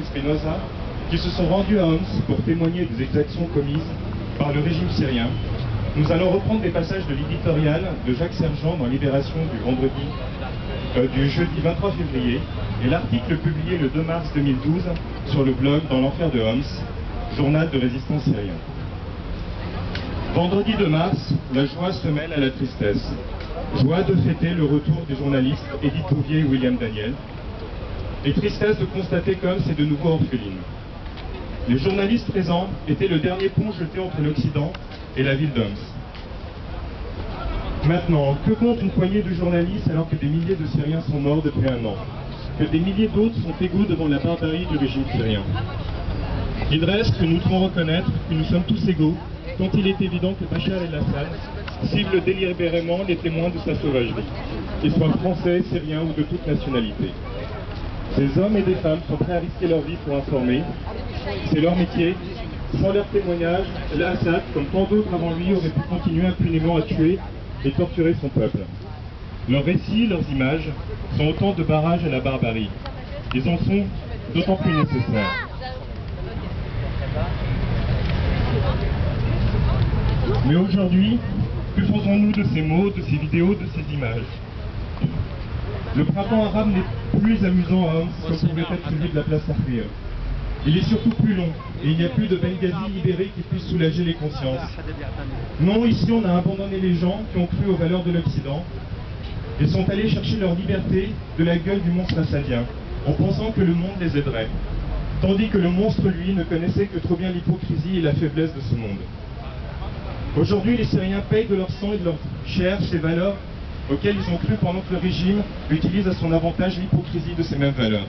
Spinoza, qui se sont rendus à Homs pour témoigner des exactions commises par le régime syrien. Nous allons reprendre des passages de l'éditorial de Jacques Sergent dans Libération du jeudi 23 février et l'article publié le 2 mars 2012 sur le blog Dans l'enfer de Homs, journal de résistance syrien. Vendredi 2 mars, la joie se mêle à la tristesse. Joie de fêter le retour des journalistes Edith Bouvier et William Daniel, et tristesse de constater qu'Homs est de nouveau orpheline. Les journalistes présents étaient le dernier pont jeté entre l'Occident et la ville d'Homs. Maintenant, que compte une poignée de journalistes alors que des milliers de Syriens sont morts depuis un an, que des milliers d'autres sont égaux devant la barbarie du régime syrien? Il reste que nous devons reconnaître que nous sommes tous égaux quand il est évident que Bachar el-Assad cible délibérément les témoins de sa sauvagerie, qu'ils soient français, syriens ou de toute nationalité. Ces hommes et des femmes sont prêts à risquer leur vie pour informer. C'est leur métier. Sans leur témoignage, Assad, comme tant d'autres avant lui, aurait pu continuer impunément à tuer et torturer son peuple. Leurs récits, leurs images, sont autant de barrages à la barbarie. Ils en sont d'autant plus nécessaires. Mais aujourd'hui, que faisons-nous de ces mots, de ces vidéos, de ces images? Le printemps arabe n'est plus amusant à Homs comme pouvait être celui de la place Tahrir. Il est surtout plus long, et il n'y a plus de Benghazi libéré qui puisse soulager les consciences. Non, ici on a abandonné les gens qui ont cru aux valeurs de l'Occident et sont allés chercher leur liberté de la gueule du monstre assadien, en pensant que le monde les aiderait. Tandis que le monstre, lui, ne connaissait que trop bien l'hypocrisie et la faiblesse de ce monde. Aujourd'hui, les Syriens payent de leur sang et de leur chair ces valeurs auxquelles ils ont cru pendant que le régime utilise à son avantage l'hypocrisie de ces mêmes valeurs.